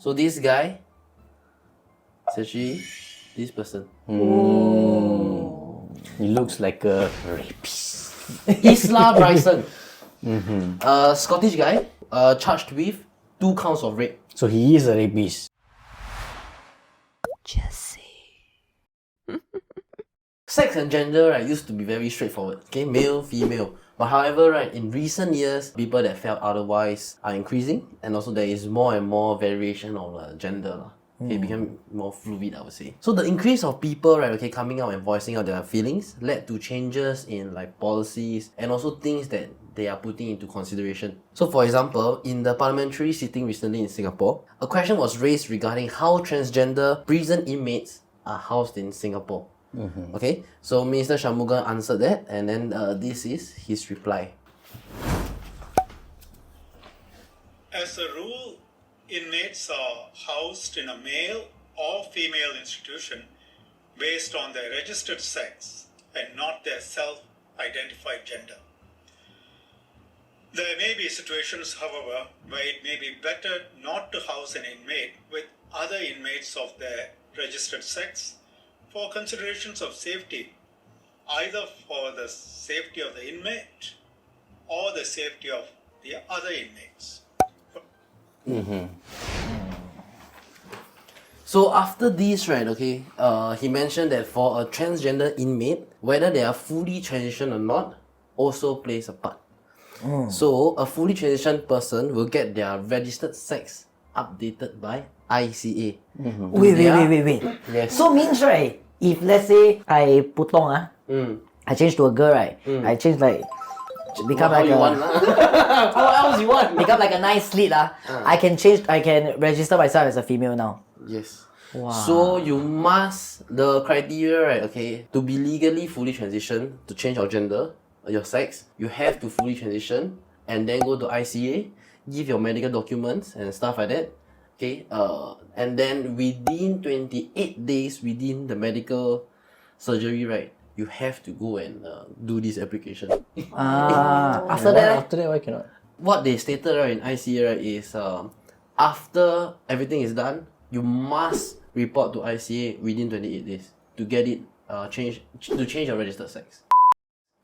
So this guy is actually this person. He looks like a rapist. Isla Bryson. Scottish guy, charged with 2 counts of rape. So he is a rapist. Sex and gender, right, used to be very straightforward. Okay, male, female. But however, right, in recent years, people that felt otherwise are increasing, and also there is more and more variation of gender. Okay, it became more fluid, I would say. So the increase of people, right, okay, coming out and voicing out their feelings led to changes in like policies and also things that they are putting into consideration. So for example, in the parliamentary sitting recently in Singapore, a question was raised regarding how transgender prison inmates are housed in Singapore. Okay, so Minister Shanmugam answered that, and then this is his reply. As a rule, inmates are housed in a male or female institution based on their registered sex and not their self-identified gender. There may be situations, however, where it may be better not to house an inmate with other inmates of their registered sex for considerations of safety, either for the safety of the inmate or the safety of the other inmates. So after this, right, okay, he mentioned that for a transgender inmate, whether they are fully transitioned or not, also plays a part. So a fully transitioned person will get their registered sex updated by ICA. Wait. Yes. So means right, if let's say I putong I change to a girl, right? I change like become How like you a want, how else you want? become like a nice slit I can register myself as a female now. Yes. Wow. So you must, the criteria, right, okay, to be legally fully transitioned, to change your gender, your sex, you have to fully transition and then go to ICA, give your medical documents and stuff like that. Okay, and then within 28 days within the medical surgery, right, you have to go and do this application. After that, After that, why cannot? What they stated, right, in ICA, right, is after everything is done, you must report to ICA within 28 days to get it change your registered sex.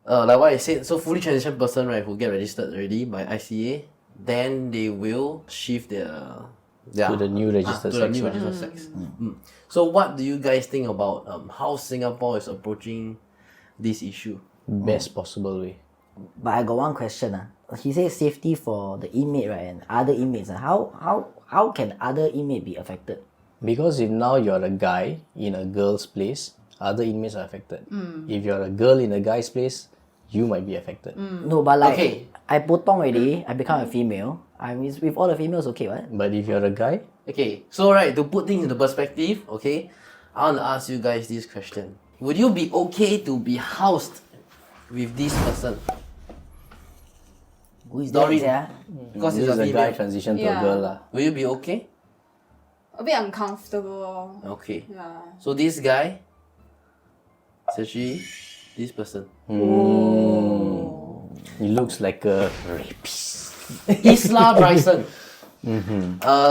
Like what I said, so fully transitioned person, right, who get registered already by ICA, then they will shift their To the new registered to the sex. new registered sex. So what do you guys think about how Singapore is approaching this issue? Best possible way. but I got one question. He says safety for the inmate, right, and other inmates. How can other inmate be affected? Because if now you're a guy in a girl's place, other inmates are affected. If you're a girl in a guy's place, you might be affected. No, but like Okay. I putong already, I become a female. I mean, with all the females, okay, what? But if you're a guy, Okay, so right, to put things into perspective, okay, I want to ask you guys this question. Would you be okay to be housed with this person? Who is Doreen. that? Because this it's is a a guy female. transition to a Yeah. girl lah. Will you be okay? A bit uncomfortable. Okay. Yeah. So this guy is actually this person. He looks like a rapist. Isla Bryson.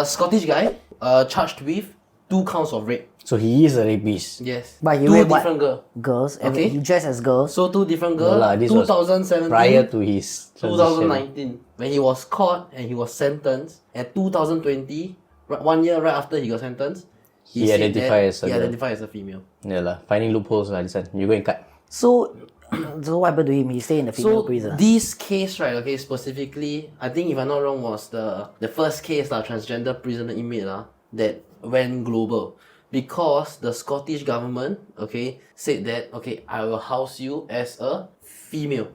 Scottish guy, charged with 2 counts of rape. So he is a rapist. Yes. But he 2 rape what? different girls. Girls, and Okay. he dressed as girls. So 2 different girls. No lah, this was 2017. prior to his transition. 2019, when he was caught and he was sentenced, at 2020, 1 year right after he got sentenced, He said identified that as a he girl. identified as a female. Yeah lah, finding loopholes lah. This one, you go and cut. So what happened to him? He stayed in the female So prison. this case, right, okay, specifically, I think if I'm not wrong, was the first case transgender prisoner inmate that went global. Because the Scottish government, okay, said that, okay, I will house you as a female.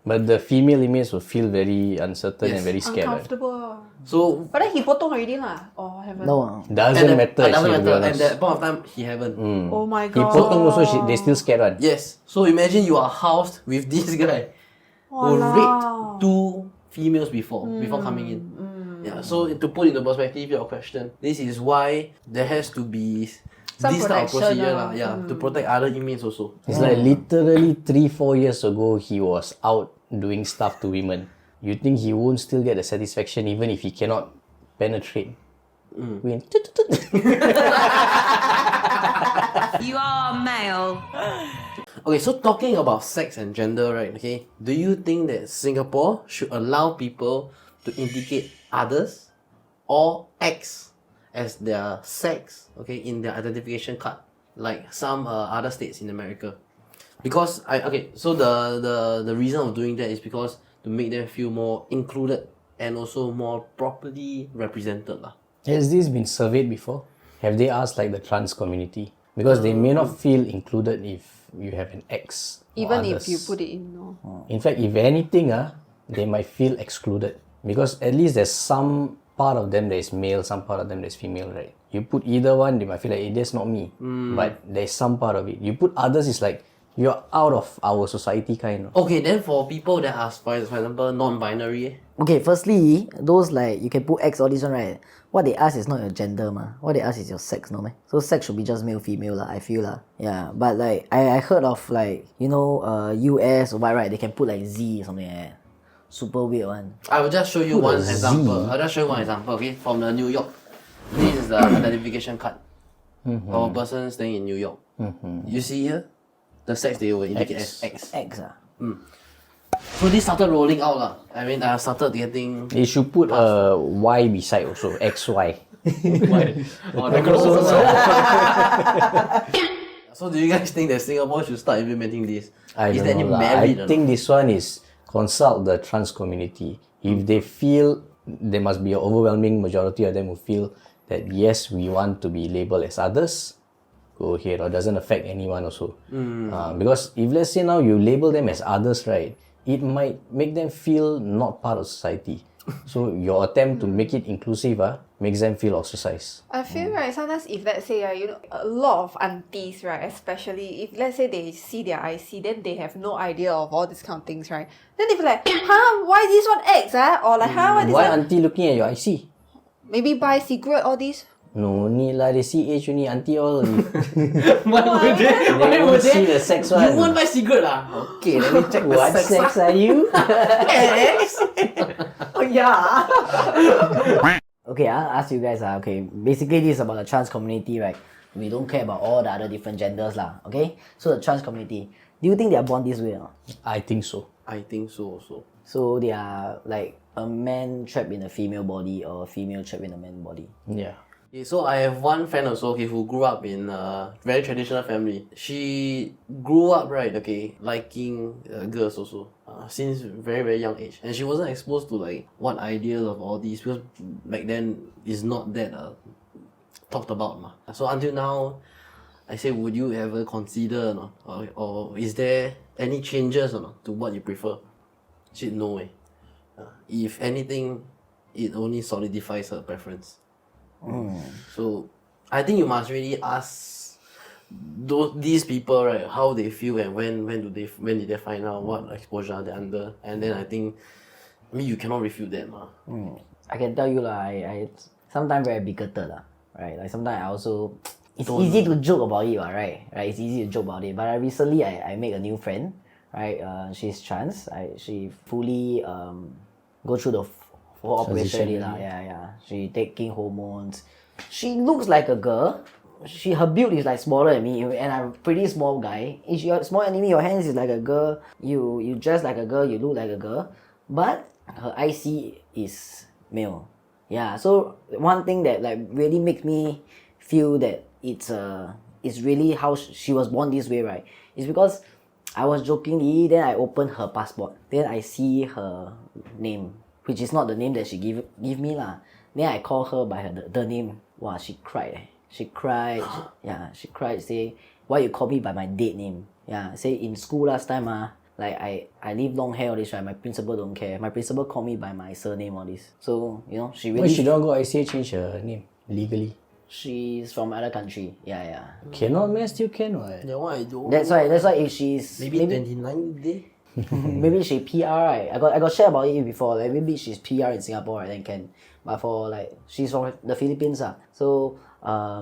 But the female inmates will feel very uncertain and very scared. Right? Uncomfortable. So But then he potong already lah. Or haven't? No. Doesn't matter doesn't actually, to be matter. At honest. that point of time, he haven't. Oh my He god. potong also, they still scared one. Yes. So imagine you are housed with this guy who raped 2 females before coming in. Yeah. So to put into perspective your question, this is why there has to be Some this type of protection, procedure to protect other inmates also. It's like literally 3-4 years ago, he was out doing stuff to women. You think he won't still get the satisfaction even if he cannot penetrate. When You are male. Okay, so talking about sex and gender, right? Okay, do you think that Singapore should allow people to indicate others or X as their sex, okay, in their identification card, like some other states in America? Because so the reason of doing that is because to make them feel more included and also more properly represented lah. has this been surveyed before? Have they asked like the trans community? Because they may not feel included if you have an X. or Even if others. you put it in, no. In fact, if anything, they might feel excluded. Because at least there's some part of them that is male, some part of them that is female, right? You put either one, they might feel like, hey, that's not me. But there's some part of it. You put others, it's like, you're out of our society kind of. Okay, then for people that are, for example, non-binary, Okay, firstly, those like you can put X or this one, right? What they ask is not your gender, ma. What they ask is your sex, no, man. So sex should be just male, female, lah. I feel lah. Yeah, but like I heard of like US or what, right? They can put like Z or something like that. Super weird one. I will just show you Put a one Z. example. I'll just show you one example, okay, from the New York. This is the identification card of a person staying in New York. You see here, the sex they will indicate as X. X ah. So this started rolling out lah. I mean, I started getting. They should put a Y beside also, XY. So do you guys think that Singapore should start implementing this? I Is don't there any know lah. merit? I think this one is consult the trans community. If they feel there must be an overwhelming majority of them who feel that yes, we want to be labeled as others, go ahead, or doesn't affect anyone also. Because if let's say now you label them as others, right, it might make them feel not part of society. So your attempt to make it inclusive makes them feel ostracized. I feel right, sometimes if let's say a lot of aunties, right, especially if let's say they see their IC, then they have no idea of all these kind of things, right? Then they feel like, huh, why this one X, or like, huh, why this Why one? auntie looking at your IC? Maybe buy cigarette, all these. No need lah, they see age only, auntie all. Why would they? They won't see the sex one. You won't buy cigarette lah? Okay, let me check the What sex. sex are you? Oh yeah. Okay, I'll ask you guys. Okay, basically this is about the trans community, right? We don't care about all the other different genders, lah. Okay, so the trans community, do you think they are born this way or not? I think so. I think so also. So they are like a man trapped in a female body or a female trapped in a man body. Yeah. Okay, so I have one friend also, okay, who grew up in a very traditional family. She grew up, right, okay, liking girls also since very, very young age. And she wasn't exposed to like what ideas of all these, because back then it's not that talked about. So until now, I say, would you ever consider or is there any changes or not to what you prefer? She said, no way. If anything, it only solidifies her preference. So I think you must really ask these people, right, how they feel and when did they find out what exposure they're under, and then I think you cannot refute them. I can tell you lah, I sometimes very bigoted lah, right? Like sometimes I also it's easy to joke about it, right? Right? It's easy to joke about it. But recently I made a new friend, right? She's trans. She fully go through the full operation already lah. Yeah. She taking hormones. She looks like a girl. Her build is like smaller than me, and I'm a pretty small guy. If you're small than me, your hands is like a girl. You dress like a girl. You look like a girl. But her IC is male. Yeah. So one thing that like really makes me feel that it's really how she was born this way, right? It's because I was jokingly, then I opened her passport. Then I see her name, which is not the name that she give me lah. Then I call her by the name. Wow, she cried. She cried. She cried. Say, why you call me by my date name? Yeah, say in school last time like I leave long hair all this, right? My principal don't care. My principal call me by my surname all this. So she really. Why she don't go ICA change her name legally? She's from other country. Yeah. Cannot, man. Still can, what? Yeah, why I don't? That's why if she's maybe 29 day. maybe she PR, right? I got shared about it before. Like maybe she's PR in Singapore, right? Then can, but for like she's from the Philippines, so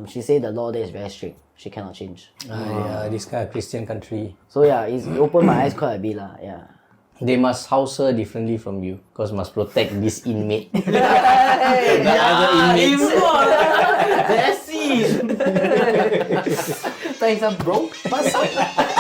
she said the law there is very strict. She cannot change. Yeah, this kind of Christian country. So yeah, it opened my eyes quite a bit lah. Yeah. They must house her differently from you because must protect this inmate. The Yeah, other inmates. That's it. Thanks, bro. What's up?